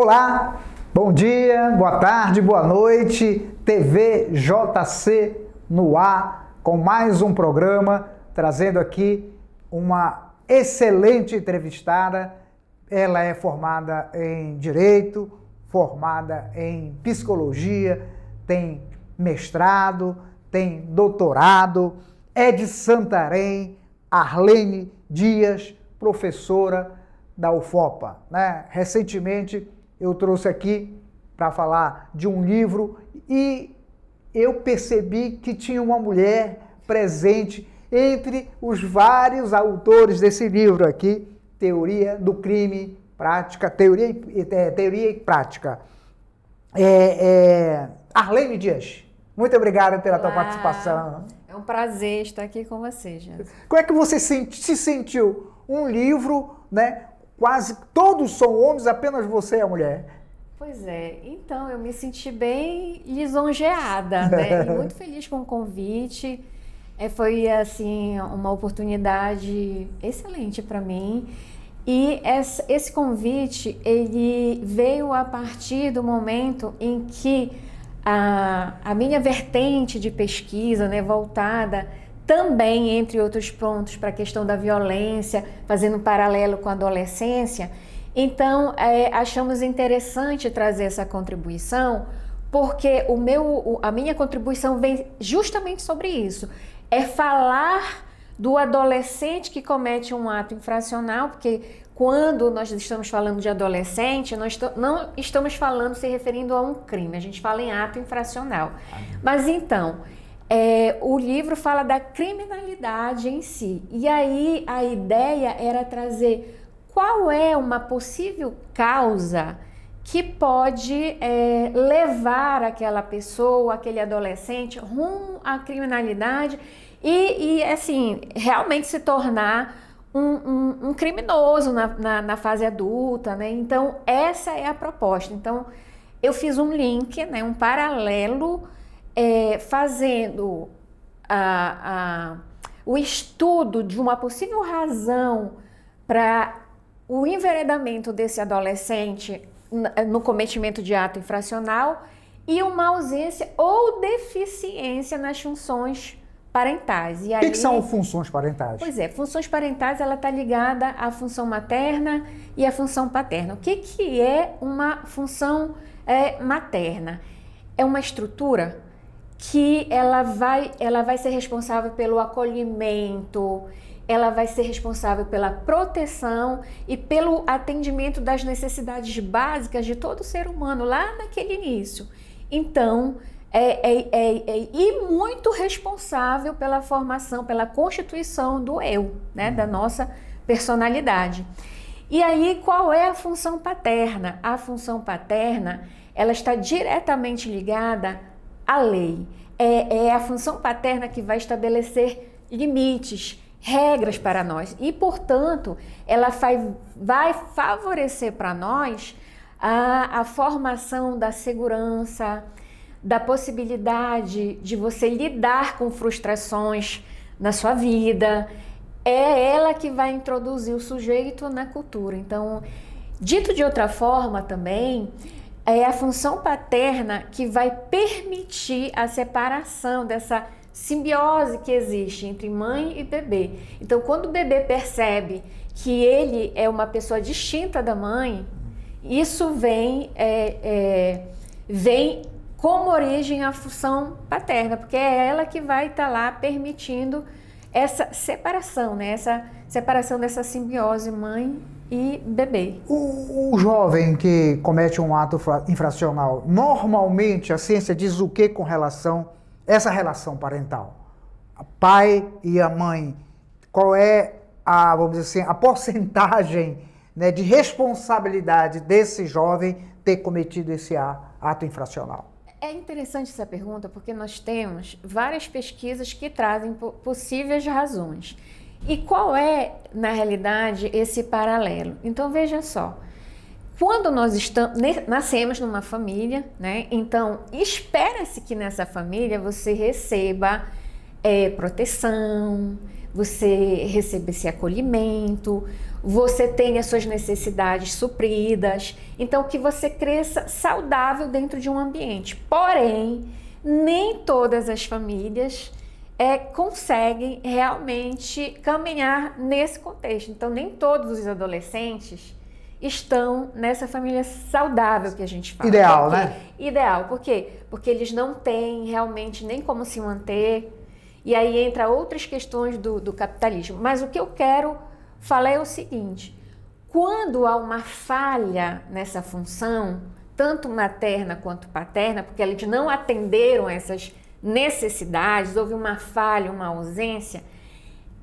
Olá, bom dia, boa tarde, boa noite, TV JC no ar, com mais um programa, trazendo aqui uma excelente entrevistada. Ela é formada em Direito, formada em Psicologia, tem mestrado, tem doutorado, é de Santarém, Arlene Dias, professora da UFOPA, né? Recentemente eu trouxe aqui para falar de um livro e eu percebi que tinha uma mulher presente entre os vários autores desse livro aqui, Teoria do Crime, Prática, Teoria e Prática. Arlene Dias, muito obrigado pela tua participação. É um prazer estar aqui com você, Jânio. Como é que você se sentiu? Um livro, né? Quase todos são homens, apenas você é mulher. Pois é, então eu me senti bem lisonjeada, né? E muito feliz com o convite. Foi assim uma oportunidade excelente para mim. E esse convite ele veio a partir do momento em que a minha vertente de pesquisa, né, voltada também, entre outros pontos, para a questão da violência, fazendo um paralelo com a adolescência. Então, achamos interessante trazer essa contribuição, porque a minha contribuição vem justamente sobre isso. É falar do adolescente que comete um ato infracional, porque quando nós estamos falando de adolescente, nós não estamos falando, se referindo a um crime, a gente fala em ato infracional. Mas então, o livro fala da criminalidade em si. E aí a ideia era trazer qual é uma possível causa que pode levar aquela pessoa, aquele adolescente, rumo à criminalidade e assim, realmente se tornar um criminoso na fase adulta, né? Então, essa é a proposta. Então, eu fiz um link, né, um paralelo, fazendo o estudo de uma possível razão para o enveredamento desse adolescente no cometimento de ato infracional e uma ausência ou deficiência nas funções parentais. E o que são funções parentais? Pois é, funções parentais, ela está ligada à função materna e à função paterna. O que é uma função materna? É uma estrutura que ela vai ser responsável pelo acolhimento, ela vai ser responsável pela proteção e pelo atendimento das necessidades básicas de todo ser humano lá naquele início. Então, e muito responsável pela formação, pela constituição do eu, né, da nossa personalidade. E aí, qual é a função paterna? A função paterna, ela está diretamente ligada à lei. É a função paterna que vai estabelecer limites, regras para nós e, portanto, ela vai favorecer para nós a formação da segurança, da possibilidade de você lidar com frustrações na sua vida. É ela que vai introduzir o sujeito na cultura. Então, dito de outra forma também, é a função paterna que vai permitir a separação dessa simbiose que existe entre mãe e bebê. Então, quando o bebê percebe que ele é uma pessoa distinta da mãe, isso vem como origem a função paterna, porque é ela que vai estar lá permitindo essa separação, né? Essa separação dessa simbiose mãe e bebê. O jovem que comete um ato infracional, normalmente a ciência diz o que com relação a essa relação parental? O pai e a mãe, qual é vamos dizer assim, a porcentagem, né, de responsabilidade desse jovem ter cometido esse ato infracional? É interessante essa pergunta porque nós temos várias pesquisas que trazem possíveis razões. E qual é, na realidade, esse paralelo? Então, veja só, quando nós nascemos numa família, né, então espera-se que nessa família você receba proteção, você receber esse acolhimento, você tenha suas necessidades supridas, então que você cresça saudável dentro de um ambiente. Porém, nem todas as famílias conseguem realmente caminhar nesse contexto. Então, nem todos os adolescentes estão nessa família saudável que a gente fala. Ideal, né? Ideal. Por quê? Porque eles não têm realmente nem como se manter. E aí entra outras questões do capitalismo. Mas o que eu quero falar é o seguinte: quando há uma falha nessa função, tanto materna quanto paterna, porque eles não atenderam essas necessidades, houve uma falha, uma ausência,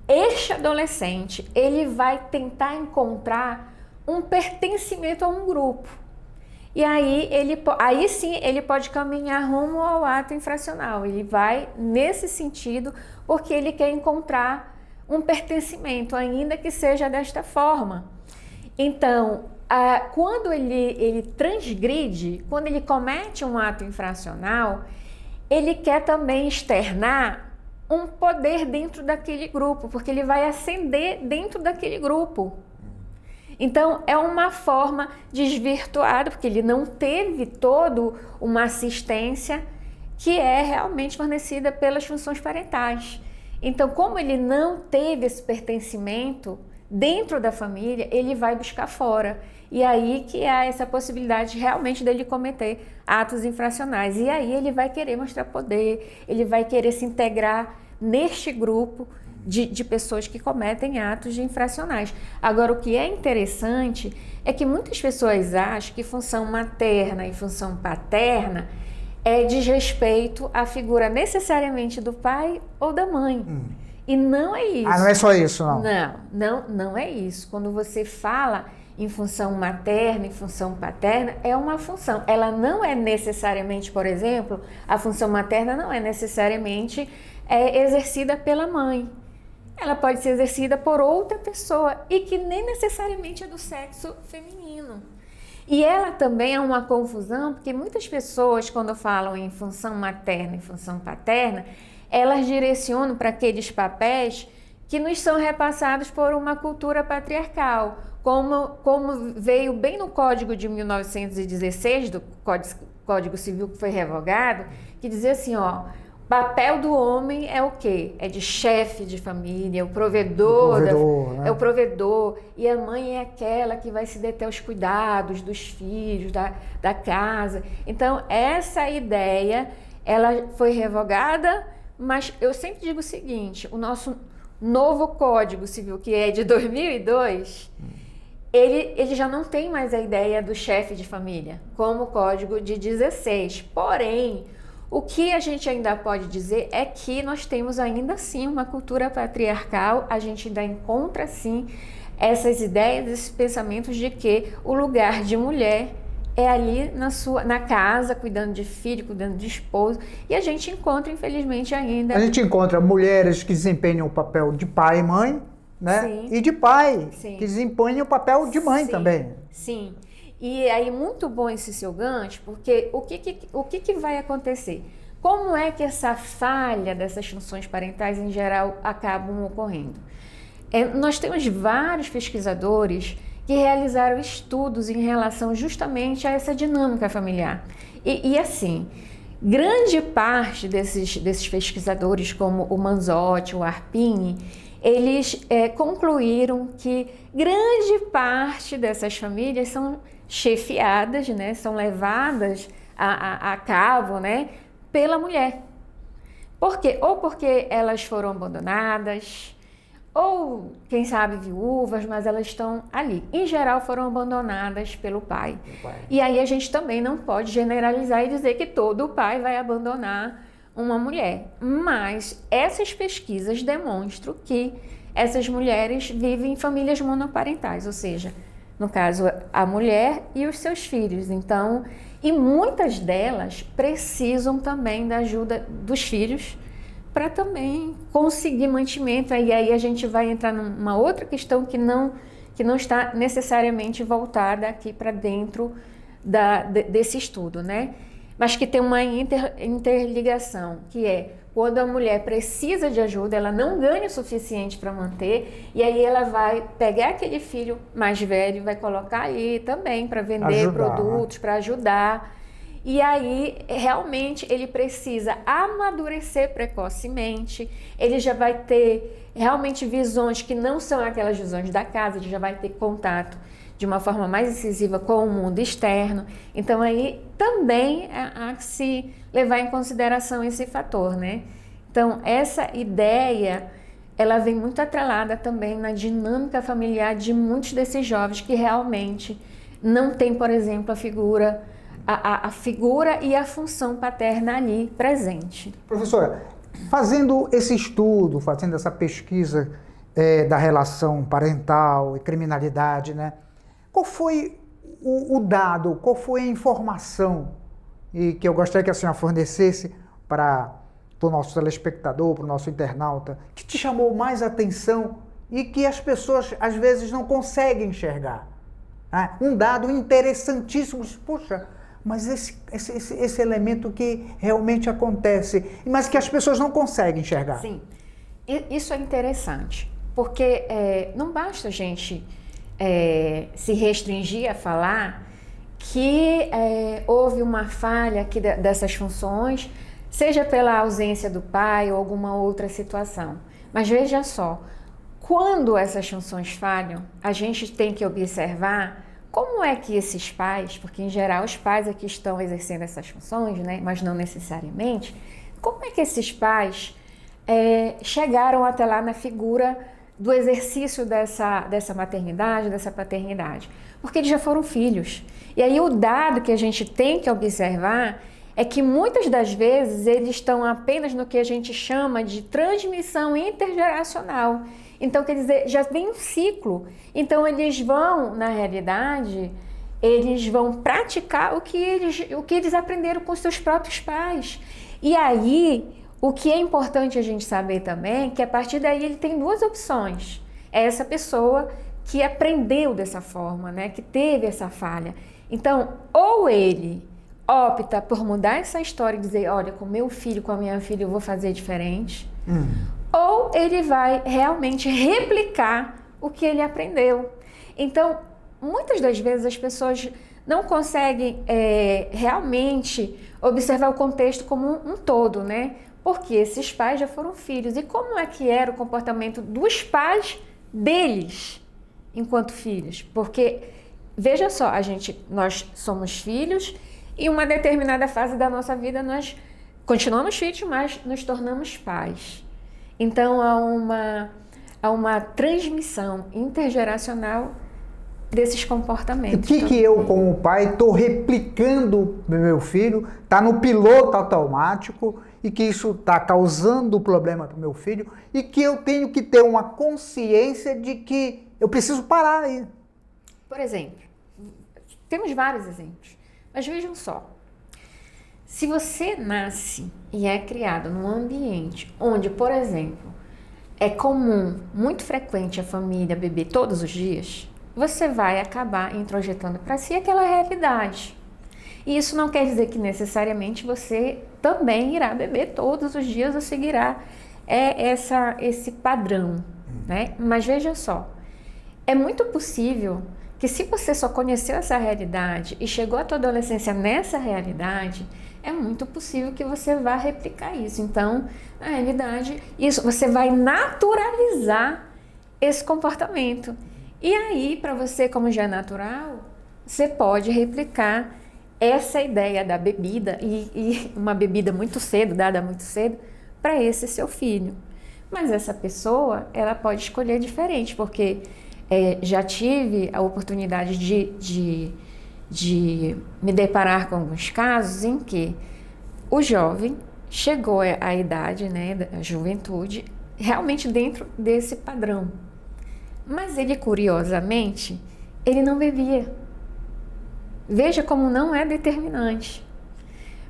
este adolescente, ele vai tentar encontrar um pertencimento a um grupo. E aí sim ele pode caminhar rumo ao ato infracional. Ele vai nesse sentido porque ele quer encontrar um pertencimento, ainda que seja desta forma. Então, quando ele transgride, quando ele comete um ato infracional, ele quer também externar um poder dentro daquele grupo, porque ele vai ascender dentro daquele grupo. Então, é uma forma desvirtuada, porque ele não teve toda uma assistência que é realmente fornecida pelas funções parentais. Então, como ele não teve esse pertencimento dentro da família, ele vai buscar fora. E aí que há essa possibilidade realmente dele cometer atos infracionais. E aí ele vai querer mostrar poder, ele vai querer se integrar neste grupo de pessoas que cometem atos infracionais. Agora, o que é interessante é que muitas pessoas acham que função materna e função paterna diz respeito à figura necessariamente do pai ou da mãe. E não é isso. Não é só isso, não? Não é isso. Quando você fala em função materna e função paterna, é uma função. Ela não é necessariamente, por exemplo, a função materna não é necessariamente exercida pela mãe. Ela pode ser exercida por outra pessoa e que nem necessariamente é do sexo feminino. E ela também é uma confusão, porque muitas pessoas, quando falam em função materna e função paterna, elas direcionam para aqueles papéis que nos são repassados por uma cultura patriarcal, como veio bem no Código de 1916, do Código Civil que foi revogado, que dizia assim, papel do homem é o quê? É de chefe de família, o provedor, né? É o provedor, e a mãe é aquela que vai se deter aos cuidados dos filhos, da casa. Então, essa ideia, ela foi revogada, mas eu sempre digo o seguinte, o nosso novo Código Civil, que é de 2002, ele já não tem mais a ideia do chefe de família, como o Código de 16. Porém, o que a gente ainda pode dizer é que nós temos ainda assim uma cultura patriarcal, a gente ainda encontra sim essas ideias, esses pensamentos de que o lugar de mulher é ali na casa, cuidando de filho, cuidando de esposo, e a gente encontra, infelizmente, ainda... A gente encontra mulheres que desempenham o papel de pai e mãe, né? Sim. E de pai, Sim. que desempenham o papel de mãe também. Sim. E aí, muito bom esse seu gancho, porque o que vai acontecer? Como é que essa falha dessas funções parentais, em geral, acabam ocorrendo? Nós temos vários pesquisadores que realizaram estudos em relação justamente a essa dinâmica familiar. E assim, grande parte desses pesquisadores, como o Manzotti, o Arpini, eles concluíram que grande parte dessas famílias são chefiadas, né, são levadas a cabo, né, pela mulher. Por quê? Ou porque elas foram abandonadas, ou, quem sabe, viúvas, mas elas estão ali. Em geral, foram abandonadas pelo pai. E aí a gente também não pode generalizar e dizer que todo pai vai abandonar uma mulher. Mas essas pesquisas demonstram que essas mulheres vivem em famílias monoparentais, ou seja, no caso, a mulher e os seus filhos. Então, e muitas delas precisam também da ajuda dos filhos para também conseguir mantimento. E aí a gente vai entrar numa outra questão que não está necessariamente voltada aqui para dentro desse estudo, né? Mas que tem uma interligação, que é quando a mulher precisa de ajuda, ela não ganha o suficiente para manter, e aí ela vai pegar aquele filho mais velho, vai colocar ali também para vender produtos, para ajudar. E aí, realmente, ele precisa amadurecer precocemente, ele já vai ter realmente visões que não são aquelas visões da casa, ele já vai ter contato de uma forma mais incisiva com o mundo externo. Então, aí também há que se levar em consideração esse fator, né? Então, essa ideia, ela vem muito atrelada também na dinâmica familiar de muitos desses jovens que realmente não têm, por exemplo, a figura e a função paterna ali presente. Professora, fazendo esse estudo, fazendo essa pesquisa da relação parental e criminalidade, né? Qual foi o dado, qual foi a informação e que eu gostaria que a senhora fornecesse para o nosso telespectador, para o nosso internauta, que te chamou mais atenção e que as pessoas às vezes não conseguem enxergar? Né? Um dado interessantíssimo, puxa, mas esse elemento que realmente acontece, mas que as pessoas não conseguem enxergar. Sim, isso é interessante, porque não basta a gente se restringir a falar que houve uma falha aqui dessas funções, seja pela ausência do pai ou alguma outra situação. Mas veja só, quando essas funções falham, a gente tem que observar como é que esses pais, porque em geral os pais aqui estão exercendo essas funções, né, mas não necessariamente, como é que esses pais chegaram até lá na figura do exercício dessa maternidade, dessa paternidade? Porque eles já foram filhos. E aí o dado que a gente tem que observar é que muitas das vezes eles estão apenas no que a gente chama de transmissão intergeracional. Então, quer dizer, já vem um ciclo. Então, eles vão, na realidade, eles vão praticar o que eles aprenderam com seus próprios pais. E aí, o que é importante a gente saber também, que a partir daí ele tem duas opções. É essa pessoa que aprendeu dessa forma, né, que teve essa falha. Então, ou ele opta por mudar essa história e dizer, olha, com meu filho, com a minha filha, eu vou fazer diferente. Ou ele vai realmente replicar o que ele aprendeu. Então, muitas das vezes as pessoas não conseguem realmente observar o contexto como um todo, né? Porque esses pais já foram filhos. E como é que era o comportamento dos pais deles enquanto filhos? Porque, veja só, nós somos filhos e em uma determinada fase da nossa vida nós continuamos filhos, mas nos tornamos pais. Então, há uma transmissão intergeracional desses comportamentos. O que eu, como pai, estou replicando no meu filho, está no piloto automático e que isso está causando problema para o meu filho e que eu tenho que ter uma consciência de que eu preciso parar aí. Por exemplo, temos vários exemplos, mas vejam só. Se você nasce e é criado num ambiente onde, por exemplo, é comum, muito frequente a família beber todos os dias, você vai acabar introjetando para si aquela realidade. E isso não quer dizer que necessariamente você também irá beber todos os dias ou seguirá esse padrão, né? Mas veja só, é muito possível que se você só conheceu essa realidade e chegou à tua adolescência nessa realidade, é muito possível que você vá replicar isso. Então, na realidade, você vai naturalizar esse comportamento. E aí, para você, como já é natural, você pode replicar essa ideia da bebida, e uma bebida muito cedo, dada muito cedo, para esse seu filho. Mas essa pessoa, ela pode escolher diferente, porque já tive a oportunidade de me deparar com alguns casos em que o jovem chegou à idade, né, da juventude, realmente dentro desse padrão. Mas ele, curiosamente, ele não bebia. Veja como não é determinante.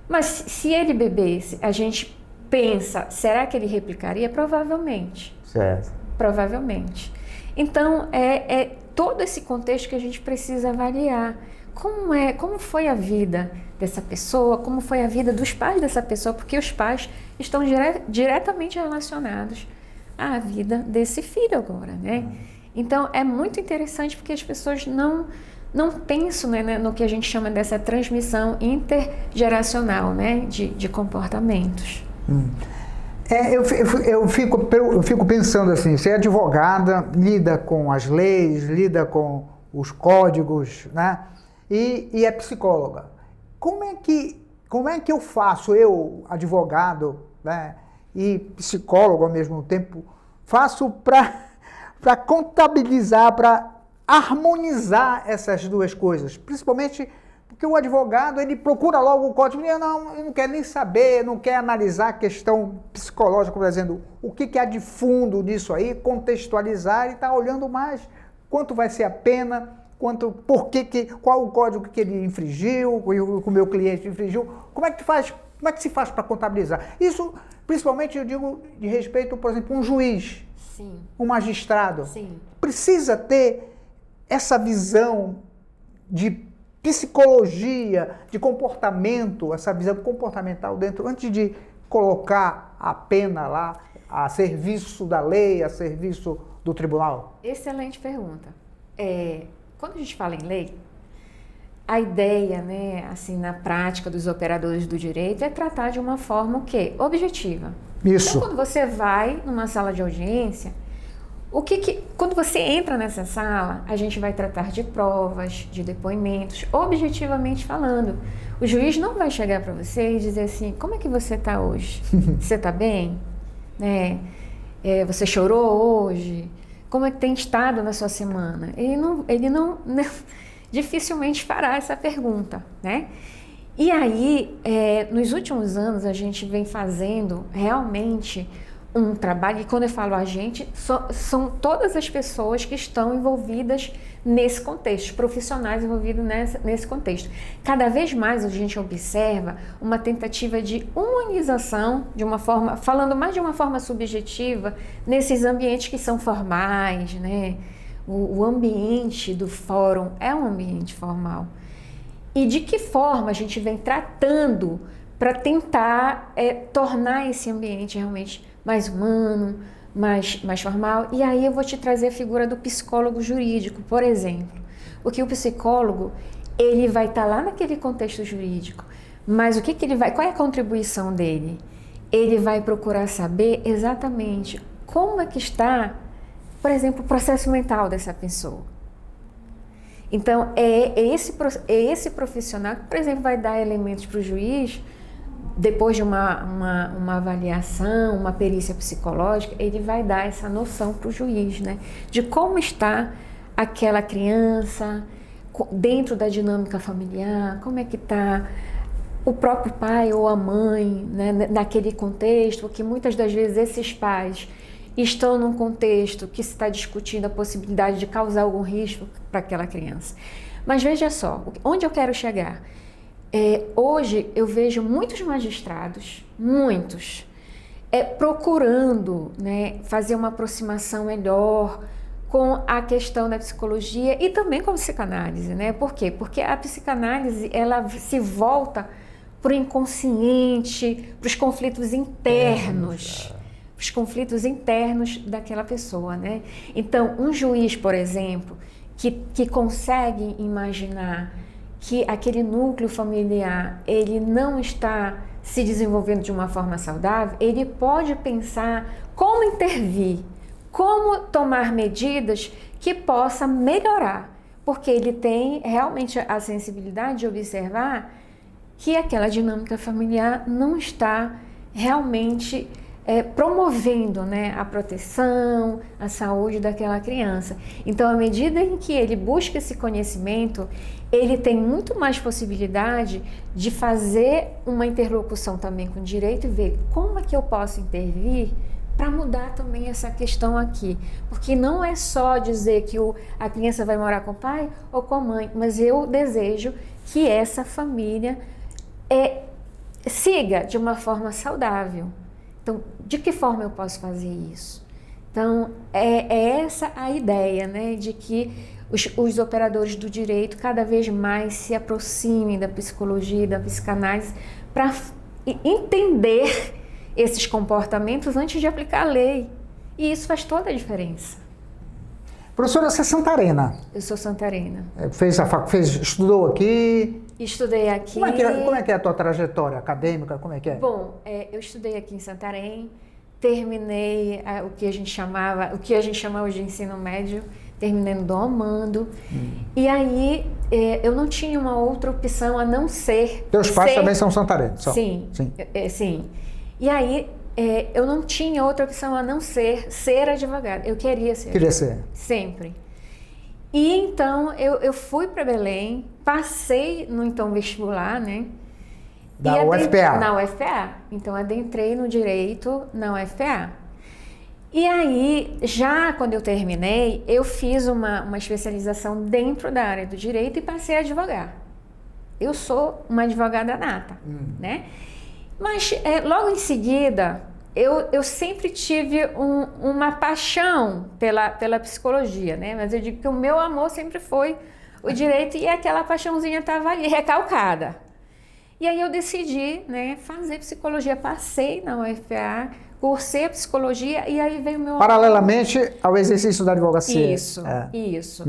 Mas se ele bebesse, a gente pensa, será que ele replicaria? Provavelmente. Certo. Provavelmente. Então, todo esse contexto que a gente precisa avaliar. como foi a vida dessa pessoa, como foi a vida dos pais dessa pessoa, porque os pais estão diretamente relacionados à vida desse filho agora, né? Então, é muito interessante porque as pessoas não pensam, né, no que a gente chama dessa transmissão intergeracional, né, de comportamentos. Eu fico pensando assim, você é advogada, lida com as leis, lida com os códigos, né? E é psicóloga. Como é que eu faço, eu, advogado, né, e psicólogo ao mesmo tempo, faço para contabilizar, para harmonizar essas duas coisas? Principalmente porque o advogado, ele procura logo o código, ele não quer nem saber, não quer analisar a questão psicológica, por exemplo, o que há de fundo nisso aí, contextualizar, e está olhando mais quanto vai ser a pena, qual o código que ele infringiu, que o meu cliente infringiu, como é que se faz para contabilizar? Isso, principalmente, eu digo de respeito, por exemplo, um juiz, Sim. um magistrado, Sim. precisa ter essa visão de psicologia, de comportamento, essa visão comportamental dentro, antes de colocar a pena lá a serviço da lei, a serviço do tribunal? Excelente pergunta. Quando a gente fala em lei, a ideia, né, assim, na prática dos operadores do direito é tratar de uma forma o quê? Objetiva. Isso. Então, quando você vai numa sala de audiência, quando você entra nessa sala, a gente vai tratar de provas, de depoimentos, objetivamente falando. O juiz não vai chegar para você e dizer assim, como é que você está hoje? Você está bem? Você chorou hoje? Como é que tem estado na sua semana? Ele não dificilmente fará essa pergunta, né? E aí, nos últimos anos, a gente vem fazendo realmente um trabalho, e quando eu falo a gente, são todas as pessoas que estão envolvidas nesse contexto, profissionais envolvidos nesse contexto. Cada vez mais a gente observa uma tentativa de humanização, falando mais de uma forma subjetiva, nesses ambientes que são formais, né? O ambiente do fórum é um ambiente formal. E de que forma a gente vem tratando para tentar tornar esse ambiente realmente mais humano, mais formal. E aí eu vou te trazer a figura do psicólogo jurídico, por exemplo. Porque o psicólogo, ele vai estar lá naquele contexto jurídico, mas qual é a contribuição dele? Ele vai procurar saber exatamente como é que está, por exemplo, o processo mental dessa pessoa. Então, é esse profissional que, por exemplo, vai dar elementos para o juiz. Depois de uma avaliação, uma perícia psicológica, ele vai dar essa noção para o juiz, né? De como está aquela criança dentro da dinâmica familiar, como é que está o próprio pai ou a mãe, né, naquele contexto, porque muitas das vezes esses pais estão num contexto que se está discutindo a possibilidade de causar algum risco para aquela criança. Mas veja só, onde eu quero chegar? Hoje eu vejo muitos magistrados, procurando, né, fazer uma aproximação melhor com a questão da psicologia e também com a psicanálise, né? Por quê? Porque a psicanálise, ela se volta para o inconsciente, para os conflitos internos, daquela pessoa, né? Então, um juiz, por exemplo, que consegue imaginar que aquele núcleo familiar, ele não está se desenvolvendo de uma forma saudável, ele pode pensar como intervir, como tomar medidas que possa melhorar, porque ele tem realmente a sensibilidade de observar que aquela dinâmica familiar não está realmente promovendo, né, a proteção, a saúde daquela criança. Então, à medida em que ele busca esse conhecimento, ele tem muito mais possibilidade de fazer uma interlocução também com o direito e ver como é que eu posso intervir para mudar também essa questão aqui. Porque não é só dizer que a criança vai morar com o pai ou com a mãe, mas eu desejo que essa família siga de uma forma saudável. Então, de que forma eu posso fazer isso? Então, é essa a ideia, né, de que os operadores do direito cada vez mais se aproximem da psicologia, da psicanálise, para entender esses comportamentos antes de aplicar a lei. E isso faz toda a diferença. Professora, você é santarena. Eu sou santarena. Estudou aqui? Estudei aqui. Como é que é a tua trajetória acadêmica? Como é que é? Bom, eu estudei aqui em Santarém, terminei o que a gente chama hoje de ensino médio, terminei no Dom Amando. E aí eu não tinha uma outra opção a não ser... Teus pais também são santarenos? Sim. Sim. E aí eu não tinha outra opção a não ser advogada. Eu queria ser. Queria ser? Sempre. E então eu fui para Belém, passei no então vestibular, né? Da UFPA? Na UFPA. Então adentrei no direito na UFPA. E aí, já quando eu terminei, eu fiz uma especialização dentro da área do direito e passei a advogar. Eu sou uma advogada nata, né? Mas logo em seguida, eu sempre tive uma paixão pela psicologia, né? Mas eu digo que o meu amor sempre foi o direito e aquela paixãozinha estava ali, recalcada. E aí eu decidi, né, fazer psicologia. Passei na UFPA, cursei a psicologia e aí veio o meu... Paralelamente ao exercício da advocacia. Isso.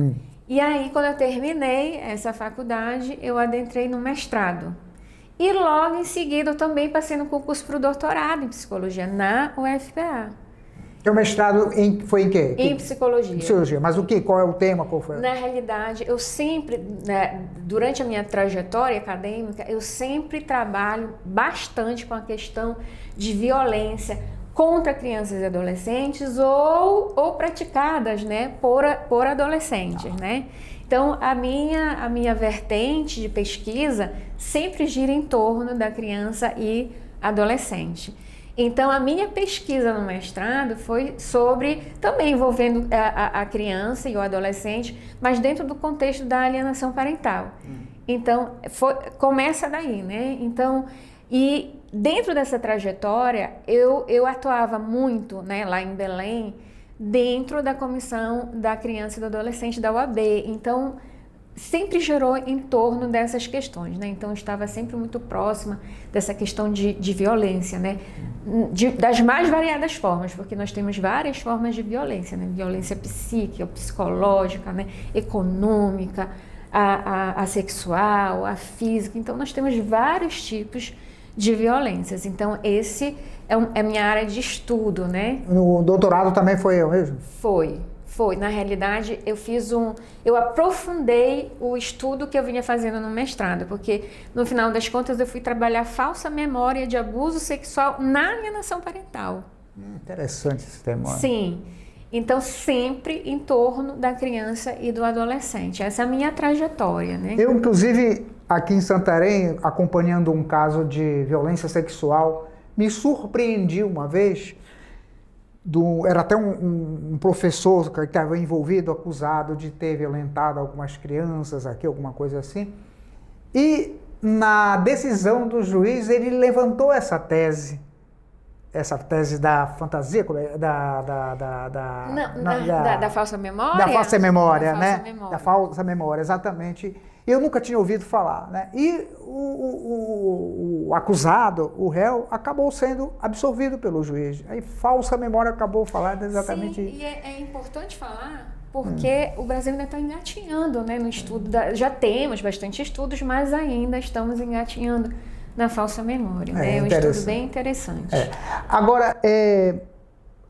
E aí, quando eu terminei essa faculdade, eu adentrei no mestrado. E logo em seguida, eu também passei no concurso para o doutorado em psicologia na UFPA. Teu mestrado foi em quê? Em psicologia. Psicologia. Mas o que? Qual é o tema? Qual foi? Na realidade, eu sempre, né, durante a minha trajetória acadêmica, eu sempre trabalho bastante com a questão de violência contra crianças e adolescentes ou praticadas, né, por adolescentes, né? Então, a minha vertente de pesquisa sempre gira em torno da criança e adolescente. Então, a minha pesquisa no mestrado foi sobre, também envolvendo a criança e o adolescente, mas dentro do contexto da alienação parental. Então, começa daí, né? Então, e dentro dessa trajetória, eu atuava muito, né, lá em Belém, dentro da Comissão da Criança e do Adolescente da OAB. Então, sempre girou em torno dessas questões, né? Então, eu estava sempre muito próxima dessa questão de violência, né? Das mais variadas formas, porque nós temos várias formas de violência, né? Violência psíquica, psicológica, né? Econômica, a sexual, a física. Então, nós temos vários tipos de violências. Então, esse é minha área de estudo, né? No doutorado também foi eu mesmo? Foi. Na realidade, eu aprofundei o estudo que eu vinha fazendo no mestrado, porque no final das contas eu fui trabalhar falsa memória de abuso sexual na alienação parental. Interessante esse tema. Sim. Então, sempre em torno da criança e do adolescente. Essa é a minha trajetória, né? Eu, inclusive, aqui em Santarém, acompanhando um caso de violência sexual, me surpreendi uma vez. Era até um professor que estava envolvido, acusado de ter violentado algumas crianças aqui, alguma coisa assim. E na decisão do juiz, ele levantou essa tese da fantasia, da falsa memória? Da falsa memória, da né? Falsa memória. Da falsa memória, exatamente. Eu nunca tinha ouvido falar, né? E o acusado, o réu, acabou sendo absorvido pelo juiz. Aí falsa memória acabou falando exatamente isso. Sim, e é importante falar porque o Brasil ainda está engatinhando, né, no estudo. Já temos bastante estudos, mas ainda estamos engatinhando na falsa memória. É um estudo bem interessante. Agora,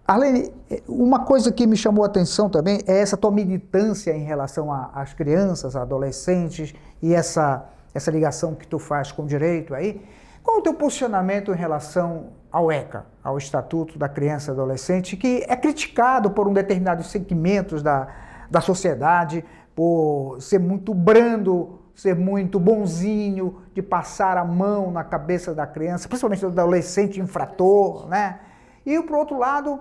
Arlene, uma coisa que me chamou a atenção também é essa tua militância em relação às crianças, adolescentes e essa ligação que tu faz com o direito aí. Qual é o teu posicionamento em relação ao ECA, ao Estatuto da Criança e Adolescente, que é criticado por um determinados segmentos da sociedade, por ser muito brando, ser muito bonzinho, de passar a mão na cabeça da criança, principalmente do adolescente infrator, né? E, por outro lado,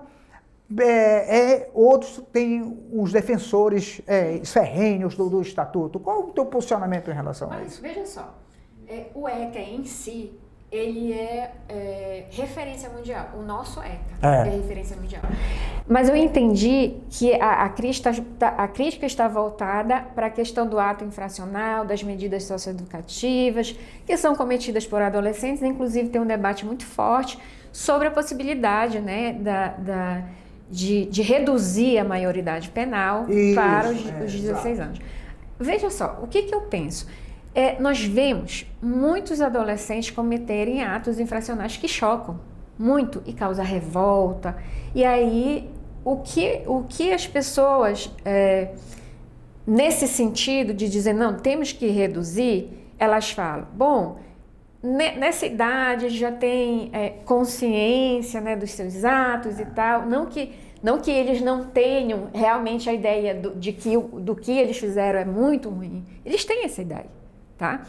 outros têm os defensores ferrenhos do Estatuto. Qual o teu posicionamento em relação a isso? Veja só, o ECA em si, ele é referência mundial. O nosso ECA É. é referência mundial. Mas eu entendi que a crítica está voltada para a questão do ato infracional, das medidas socioeducativas que são cometidas por adolescentes. Inclusive, tem um debate muito forte sobre a possibilidade, né, de reduzir a maioridade penal para os 16 anos. Veja só, o que eu penso? Nós vemos muitos adolescentes cometerem atos infracionais que chocam muito e causam revolta. E aí, o que as pessoas, nesse sentido de dizer, não, temos que reduzir, elas falam, bom, nessa idade já tem consciência, né, dos seus atos e tal, não que eles não tenham realmente a ideia do que eles fizeram é muito ruim, eles têm essa ideia, tá?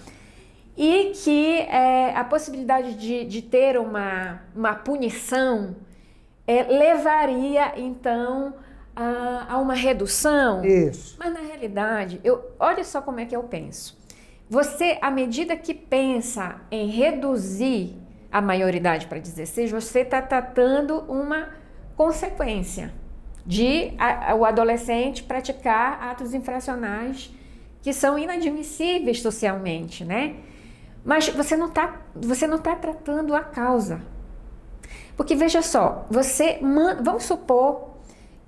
E que a possibilidade de ter uma punição levaria, então, a uma redução. Isso. Mas, na realidade, olha só como é que eu penso. Você, à medida que pensa em reduzir a maioridade para 16, você está tratando uma consequência de o adolescente praticar atos infracionais que são inadmissíveis socialmente, né? Mas você não tá tratando a causa. Porque, veja só, vamos supor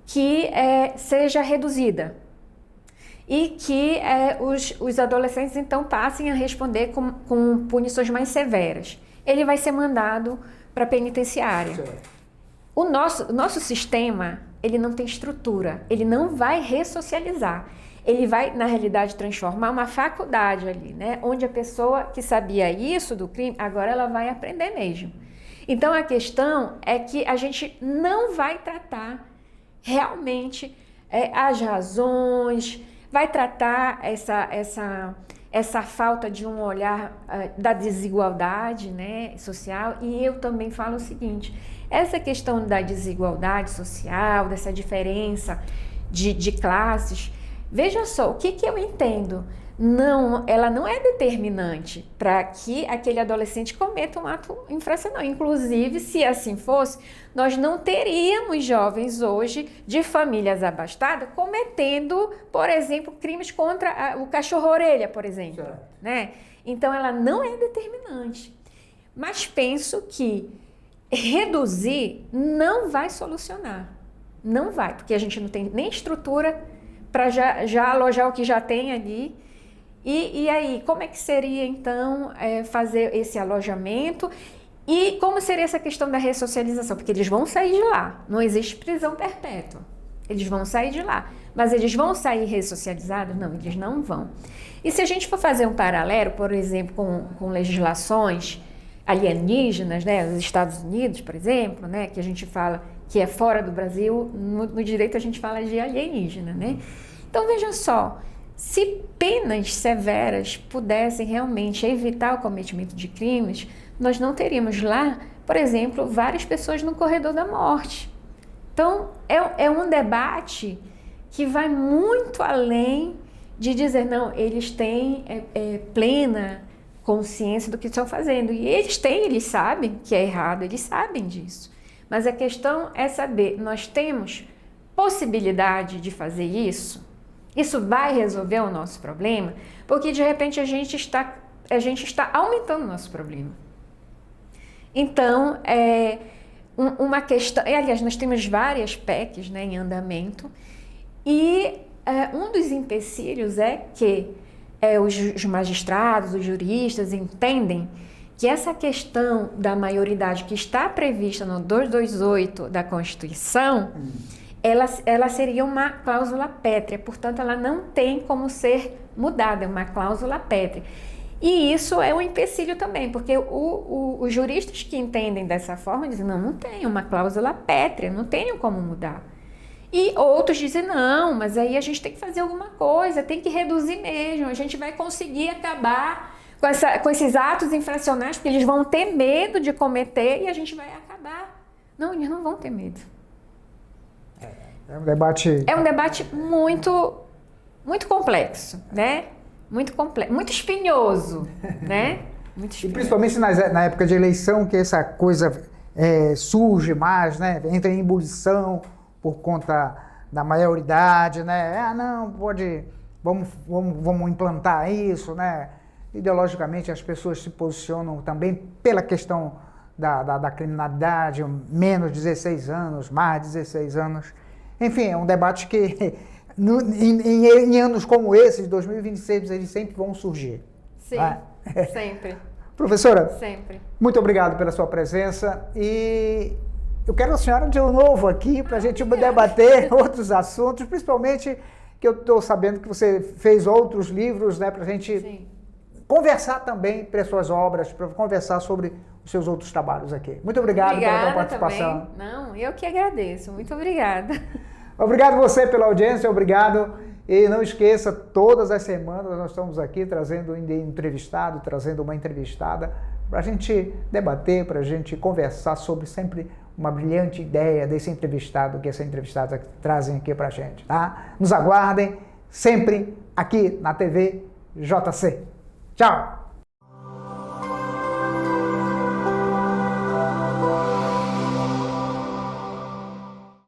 que seja reduzida e que os adolescentes, então, passem a responder com punições mais severas. Ele vai ser mandado para a penitenciária. Certo. O nosso sistema, ele não tem estrutura, ele não vai ressocializar. Ele vai, na realidade, transformar uma faculdade ali, né? Onde a pessoa que sabia isso do crime, agora ela vai aprender mesmo. Então, a questão é que a gente não vai tratar realmente as razões, vai tratar essa falta de um olhar da desigualdade, né, social. E eu também falo o seguinte, essa questão da desigualdade social, dessa diferença de classes, veja só, o que eu entendo? Ela não é determinante para que aquele adolescente cometa um ato infracional. Inclusive, se assim fosse, nós não teríamos jovens hoje de famílias abastadas cometendo, por exemplo, crimes contra o cachorro-orelha, por exemplo. Né? Então, ela não é determinante. Mas penso que reduzir não vai solucionar. Não vai, porque a gente não tem nem estrutura para já alojar o que já tem ali. E aí, como é que seria, então, fazer esse alojamento? E como seria essa questão da ressocialização? Porque eles vão sair de lá, não existe prisão perpétua. Eles vão sair de lá, mas eles vão sair ressocializados? Não, eles não vão. E se a gente for fazer um paralelo, por exemplo, com legislações alienígenas, né, os Estados Unidos, por exemplo, né, que a gente fala que é fora do Brasil, no direito a gente fala de alienígena, né? Então, veja só, se penas severas pudessem realmente evitar o cometimento de crimes, nós não teríamos lá, por exemplo, várias pessoas no corredor da morte. Então, é um debate que vai muito além de dizer, não, eles têm plena consciência do que estão fazendo. E eles sabem que é errado, eles sabem disso. Mas a questão é saber, nós temos possibilidade de fazer isso? Isso vai resolver o nosso problema? Porque, de repente, a gente está aumentando o nosso problema. Então, uma questão... aliás, nós temos várias PECs, né, em andamento, e um dos empecilhos é que os magistrados, os juristas entendem que essa questão da maioridade que está prevista no 228 da Constituição... Ela seria uma cláusula pétrea, portanto, ela não tem como ser mudada, é uma cláusula pétrea. E isso é um empecilho também, porque os juristas que entendem dessa forma dizem, não tem uma cláusula pétrea, não tenho como mudar. E outros dizem, não, mas aí a gente tem que fazer alguma coisa, tem que reduzir mesmo, a gente vai conseguir acabar com esses atos infracionais, porque eles vão ter medo de cometer e a gente vai acabar. Não, eles não vão ter medo. É um debate... É um debate muito, muito complexo, né? Muito complexo, muito espinhoso, né? Muito E inspirante. principalmente na época de eleição, que essa coisa surge mais, né? Entra em ebulição por conta da maioridade, né? Ah, não, vamos implantar isso, né? Ideologicamente as pessoas se posicionam também pela questão da criminalidade, menos 16 anos, mais 16 anos. Enfim, é um debate que em anos como esse, de 2026, eles sempre vão surgir. Sim, né? sempre. Professora, Sempre. muito obrigado pela sua presença e eu quero a senhora de novo aqui para a gente debater outros assuntos, principalmente que eu estou sabendo que você fez outros livros, né, para a gente Sim. conversar também para as suas obras, para conversar sobre os seus outros trabalhos aqui. Muito obrigado pela sua participação. Também. Não, eu que agradeço. Muito obrigada. Obrigado você pela audiência, obrigado. E não esqueça, todas as semanas nós estamos aqui trazendo um entrevistado, trazendo uma entrevistada, para a gente debater, para a gente conversar sobre sempre uma brilhante ideia desse entrevistado, que essa entrevistada trazem aqui para a gente, tá? Nos aguardem sempre aqui na TV JC. Tchau!